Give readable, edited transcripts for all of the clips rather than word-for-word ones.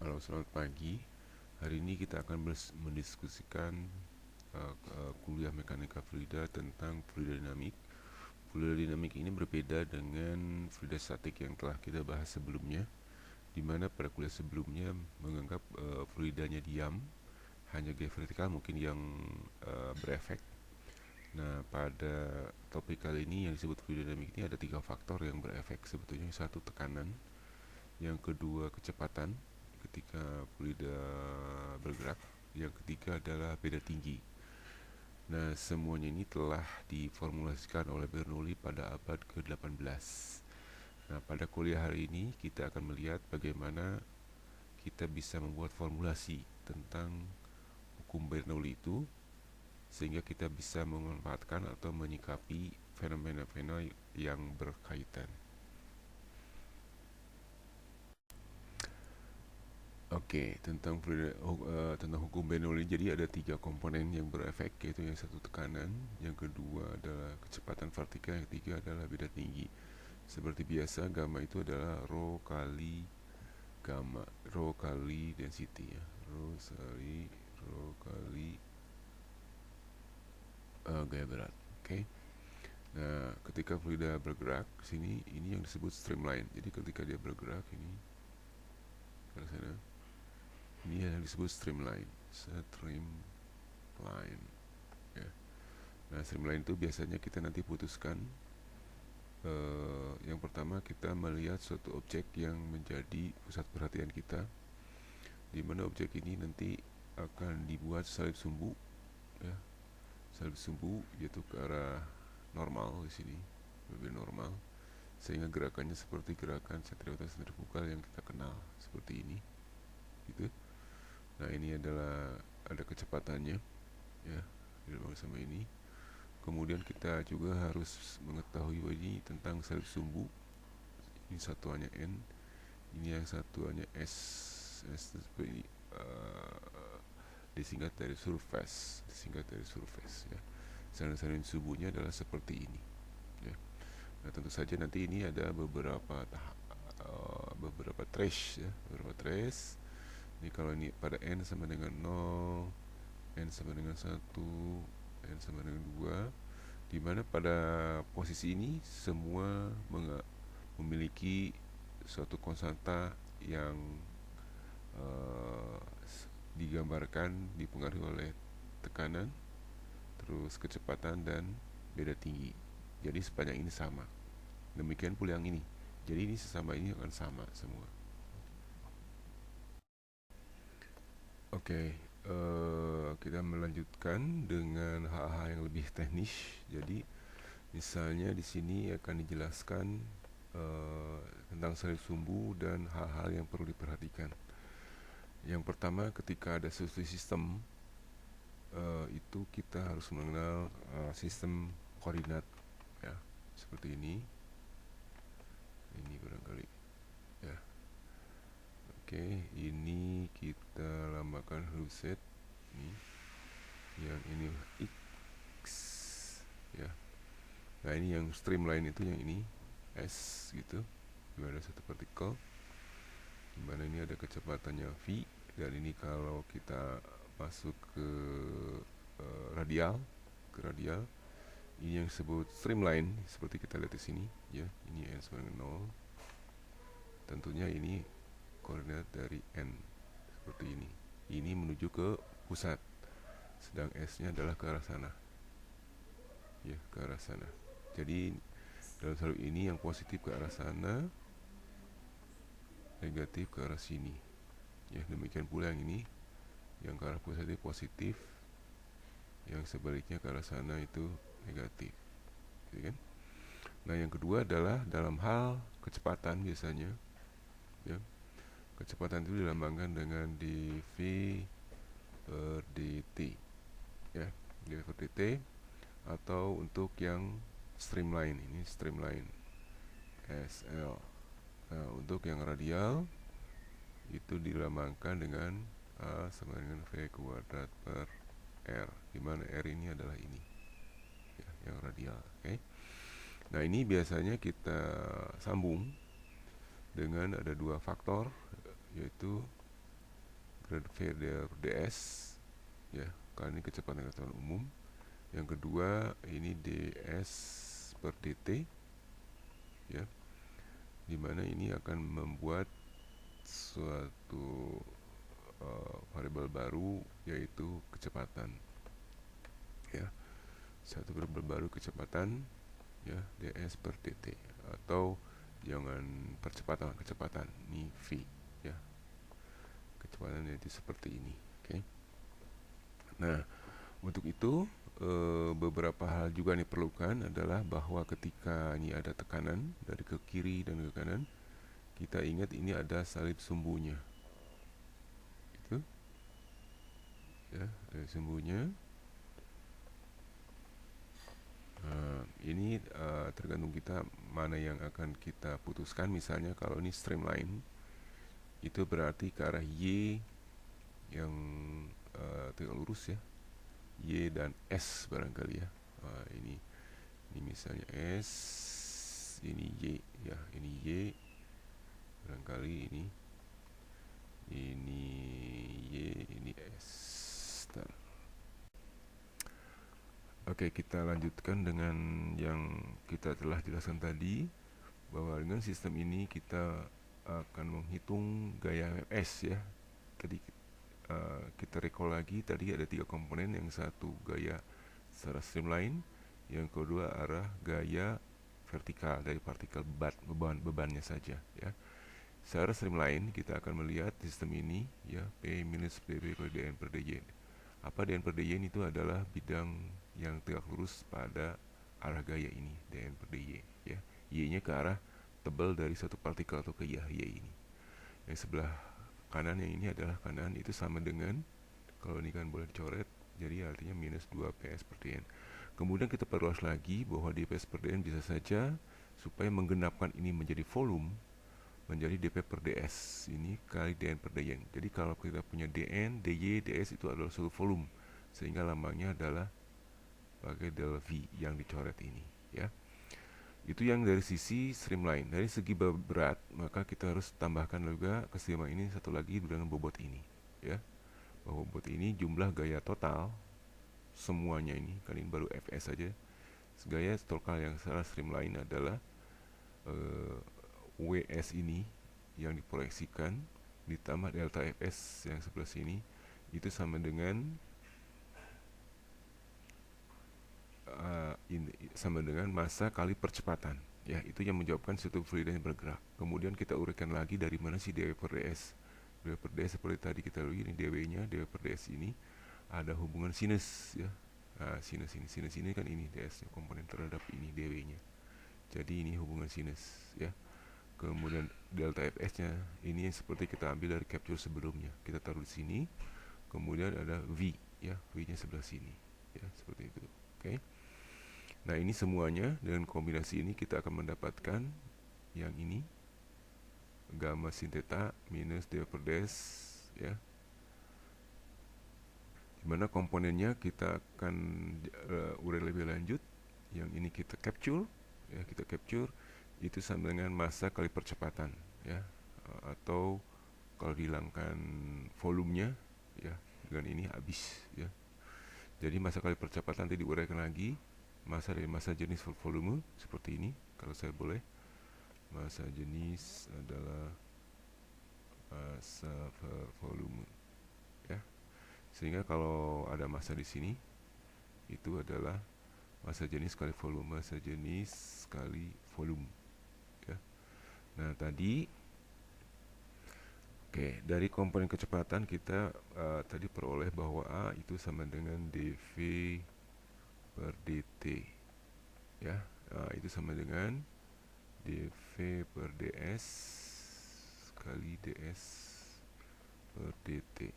Halo, selamat pagi. Hari ini kita akan mendiskusikan kuliah mekanika fluida tentang fluida dinamik. Fluida dinamik ini berbeda dengan fluida statik yang telah kita bahas sebelumnya, di mana pada kuliah sebelumnya menganggap fluidanya diam, hanya gaya vertikal mungkin yang berefek. Nah, pada topik kali ini yang disebut fluida dinamik ini ada 3 faktor yang berefek sebetulnya. Satu, tekanan; yang kedua, kecepatan ketika fluida bergerak; yang ketiga adalah beda tinggi. Nah, semuanya ini telah diformulasikan oleh Bernoulli pada abad ke-18. Nah, pada kuliah hari ini kita akan melihat bagaimana kita bisa membuat formulasi tentang hukum Bernoulli itu, sehingga kita bisa memanfaatkan atau menyikapi fenomena-fenomena yang berkaitan. Oke, tentang hukum Bernoulli. Jadi ada 3 komponen yang berefek, yaitu yang satu tekanan, yang kedua adalah kecepatan vertikal, yang ketiga adalah beda tinggi. Seperti biasa, gamma itu adalah rho kali gamma, rho kali density ya, rho kali gaya berat. Oke. Nah, ketika fluida bergerak sini, ini yang disebut streamline. Jadi ketika dia bergerak ini ke sana, ini yang disebut streamline. Ya. Nah, streamline itu biasanya kita nanti putuskan. Yang pertama, kita melihat suatu objek yang menjadi pusat perhatian kita, di mana objek ini nanti akan dibuat salib sumbu, ya, salib sumbu yaitu ke arah normal di sini, lebih normal, sehingga gerakannya seperti gerakan sentrifugal sentrifugal yang kita kenal seperti ini, gitu. Nah, ini adalah ada kecepatannya, ya, sama ini. Kemudian kita juga harus mengetahui ini tentang salib sumbu. Ini satuannya N, ini yang satuannya S. S seperti disingkat dari surface, ya. Salib sumbunya adalah seperti ini, ya. Nah, tentu saja nanti ini ada beberapa trace, ya, beberapa trace. Ini kalau ini pada N sama dengan 0, N sama dengan 1, N sama dengan 2, di mana pada posisi ini semua memiliki suatu konstanta yang digambarkan dipengaruhi oleh tekanan, terus kecepatan, dan beda tinggi. Jadi sepanjang ini sama. Demikian pula yang ini. Jadi ini sesama ini akan sama semua. Oke, kita melanjutkan dengan hal-hal yang lebih teknis. Jadi misalnya di sini akan dijelaskan tentang salib sumbu dan hal-hal yang perlu diperhatikan. Yang pertama, ketika ada suatu sistem, itu kita harus mengenal sistem koordinat, ya, seperti ini barangkali, ya. Oke, ini kita lambangkan huruf Z, ini, yang ini X, ya. Nah, ini yang streamline itu yang ini S, gitu. Juga ada satu partikel, dimana ini ada kecepatannya V, dan ini kalau kita masuk ke radial, ini yang disebut streamline, seperti kita lihat di sini, ya. Ini N sama dengan 0. Tentunya ini koordinat dari N seperti ini. Ini menuju ke pusat, sedang S-nya adalah ke arah sana, ya, ke arah sana. Jadi dalam salib ini yang positif ke arah sana, negatif ke arah sini, ya. Demikian pula yang ini, yang ke arah pusat itu positif, yang sebaliknya ke arah sana itu negatif, gitu kan. Nah, yang kedua adalah dalam hal kecepatan biasanya, ya. Kecepatan itu dilambangkan dengan dv per dt, ya, dv per dt. Atau untuk yang streamline, ini streamline SL. Nah, untuk yang radial itu dilambangkan dengan A sama dengan V kuadrat per R, dimana R ini adalah ini, ya, yang radial. Oke. Nah, ini biasanya kita sambung dengan ada 2 faktor, yaitu dv per ds ya, karena ini kecepatan umum. Yang kedua ini ds per dt ya, dimana ini akan membuat suatu variabel baru, yaitu kecepatan ya, satu variabel baru kecepatan ya, ds per dt, atau jangan kecepatan ini v ya, kecepatan itu seperti ini. Oke. Nah, untuk itu beberapa hal juga yang diperlukan adalah bahwa ketika ini ada tekanan dari ke kiri dan ke kanan, kita ingat ini ada salib sumbunya, itu ya, salib sumbunya. Ini tergantung kita mana yang akan kita putuskan. Misalnya kalau ini streamline, itu berarti ke arah Y yang tegak lurus ya, Y dan S barangkali ya. Ini misalnya S, ini Y ya, ini Y barangkali, ini Y, ini S. Oke, kita lanjutkan dengan yang kita telah jelaskan tadi, bahwa dengan sistem ini kita akan menghitung gaya MMS ya. Tadi kita recall lagi, tadi ada 3 komponen, yang satu gaya secara streamline, yang kedua arah gaya vertikal dari partikel bebannya saja ya. Secara streamline kita akan melihat sistem ini ya, P minus PB per dN per dy. Apa dN per dy itu adalah bidang yang tegak lurus pada arah gaya ini, dN per dy ya. Y-nya ke arah tebal dari satu partikel atau ke Y ini. Yang sebelah kanan yang ini adalah kanan, itu sama dengan, kalau ini kan boleh dicoret, jadi artinya minus 2 PS per dN. Kemudian kita perluas lagi bahwa dPs per dN bisa saja, supaya menggenapkan ini menjadi volume, menjadi dP per ds ini kali dN per dyn. Jadi kalau kita punya dN, dy, ds itu adalah suatu volume, sehingga lambangnya adalah pakai del V yang dicoret ini ya. Itu yang dari sisi streamline. Dari segi berat, maka kita harus tambahkan juga keseimbangan ini satu lagi dengan bobot ini ya. Bahwa bobot ini jumlah gaya total semuanya ini, kali ini baru Fs saja. Gaya total yang secara streamline adalah WS ini yang diproyeksikan ditambah delta Fs yang sebelah sini, itu sama dengan massa kali percepatan ya. Itu yang menjawabkan suatu fluida yang bergerak. Kemudian kita uraikan lagi dari mana sih dW per ds. dW per ds seperti tadi kita lihat, ini dW nya, dW per ds ini ada hubungan sinus ya. Sinus ini kan ini ds nya, komponen terhadap ini dW nya, jadi ini hubungan sinus ya. Kemudian delta Fs nya ini seperti kita ambil dari capture sebelumnya, kita taruh di sini. Kemudian ada V ya, V nya sebelah sini ya, seperti itu. Oke. Nah, ini semuanya dengan kombinasi ini kita akan mendapatkan yang ini, gamma sin theta minus dV per ds ya, dimana komponennya kita akan urai lebih lanjut. Yang ini kita capture ya, itu sama dengan massa kali percepatan ya, atau kalau dihilangkan volumenya ya, dengan ini habis ya. Jadi massa kali percepatan tadi diuraikan lagi, massa dari massa jenis volume seperti ini. Kalau saya boleh, massa jenis adalah massa per volume ya. Sehingga kalau ada massa di sini, itu adalah massa jenis kali volume, massa jenis kali volume ya. Nah, tadi dari komponen kecepatan kita tadi peroleh bahwa A itu sama dengan dV per dt ya. Itu sama dengan dV per ds kali ds per dt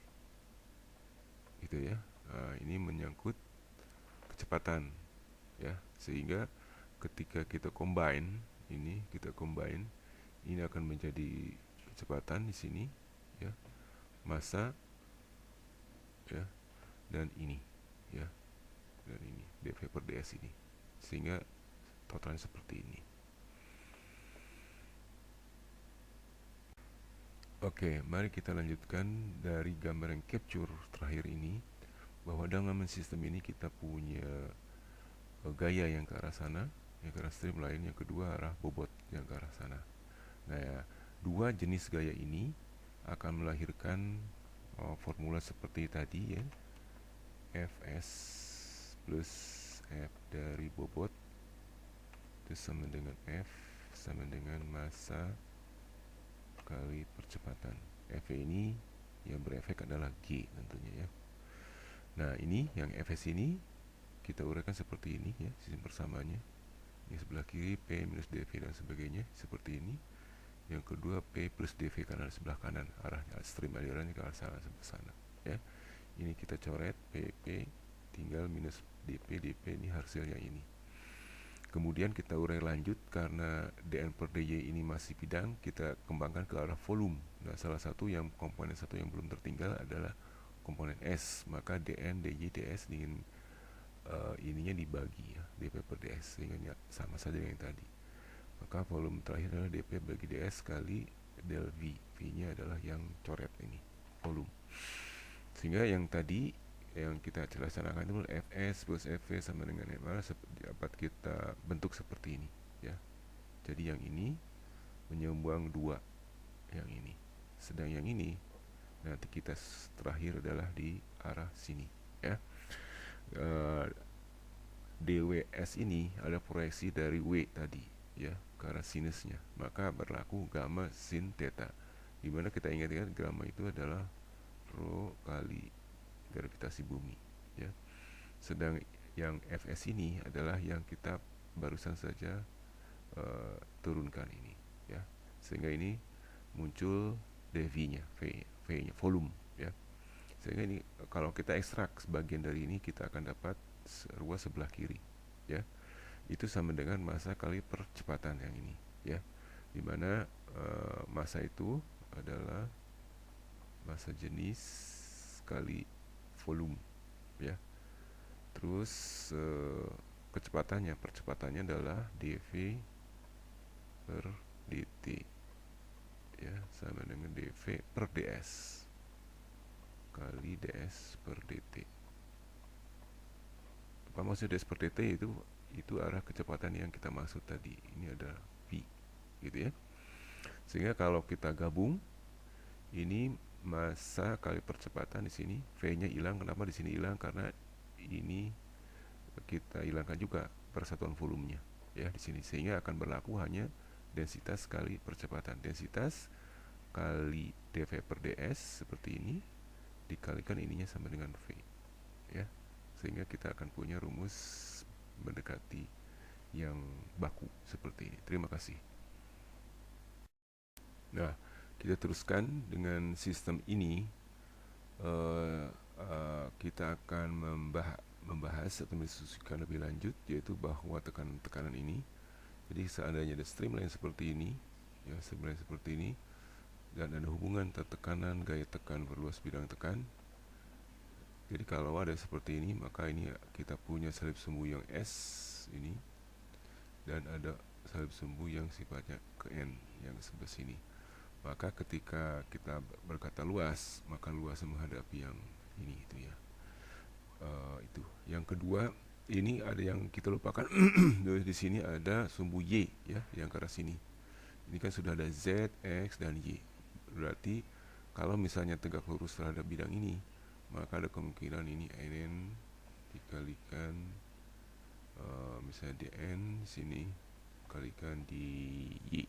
gitu ya. Ini menyangkut kecepatan ya, sehingga ketika kita combine ini akan menjadi kecepatan di sini ya, massa ya, dan ini ya, dan ini dV per ds ini, sehingga totalnya seperti ini. Oke, mari kita lanjutkan dari gambar yang capture terakhir ini, bahwa dalam sistem ini kita punya gaya yang ke arah sana, yang ke arah streamline, yang kedua arah bobot yang ke arah sana. Nah, ya, dua jenis gaya ini akan melahirkan formula seperti tadi ya, Fs plus F dari bobot itu sama dengan F sama dengan massa kali percepatan. F ini yang berefek adalah G tentunya ya. Nah, ini yang Fs ini kita uraikan seperti ini ya, sistem persamaannya. Yang sebelah kiri P minus dV dan sebagainya seperti ini. Yang kedua P plus dV karena di sebelah kanan arahnya stream alirannya ke arah sana ya. Ini kita coret PP tinggal minus DP ini hasilnya ini. Kemudian kita urai lanjut karena dN per dy ini masih bidang, kita kembangkan ke arah volume. Nah, salah satu yang komponen satu yang belum tertinggal adalah komponen S, maka dN dy ds dengan ininya dibagi ya, dP per ds sehingga sama saja dengan yang tadi. Maka volume terakhir adalah dP bagi ds kali del V. V-nya adalah yang coret ini, volume. Sehingga yang tadi yang kita laksanakan itu Fs plus Fv sama dengan MR dapat kita bentuk seperti ini ya. Jadi yang ini menyumbang dua yang ini. Sedang yang ini nanti kita terakhir adalah di arah sini ya. dws ini ada proyeksi dari W tadi ya ke arah sinusnya, maka berlaku gamma sin theta, dimana kita ingat-ingat gamma itu adalah rho kali gravitasi bumi ya. Sedang yang Fs ini adalah yang kita barusan saja turunkan ini ya, sehingga ini muncul dV-nya, V-nya volume ya. Sehingga ini kalau kita ekstrak sebagian dari ini kita akan dapat ruas sebelah kiri ya. Itu sama dengan massa kali percepatan yang ini ya, dimana massa itu adalah massa jenis kali volume ya. Terus percepatannya adalah dv per dt ya, sama dengan dv per ds kali ds per dt. Apa maksud ds per dt? Itu arah kecepatan yang kita maksud tadi. Ini ada v gitu ya. Sehingga kalau kita gabung ini massa kali percepatan di sini, v-nya hilang. Kenapa di sini hilang? Karena ini kita hilangkan juga persatuan volumenya ya di sini, sehingga akan berlaku hanya densitas kali percepatan. Densitas kali dv per ds seperti ini dikalikan ininya sama dengan v ya, sehingga kita akan punya rumus mendekati yang baku seperti ini. Terima kasih. Nah, kita teruskan dengan sistem ini. Kita akan membahas atau mendiskusikan lebih lanjut, yaitu bahwa tekanan ini, jadi seandainya ada streamline seperti ini ya, streamline seperti ini, dan ada hubungan tekanan gaya tekan berluas bidang tekan. Jadi kalau ada seperti ini, maka ini kita punya salib sumbu yang S ini, dan ada salib sumbu yang sifatnya ke N yang sebelah sini. Maka ketika kita berkata luas, maka luasnya menghadapi yang ini itu ya. Itu. Yang kedua, ini ada yang kita lupakan. Di sini ada sumbu Y ya, yang ke arah sini. Ini kan sudah ada Z, X, dan Y. Berarti kalau misalnya tegak lurus terhadap bidang ini, maka ada kemungkinan ini N dikalikan misalnya dN sini kalikan di Y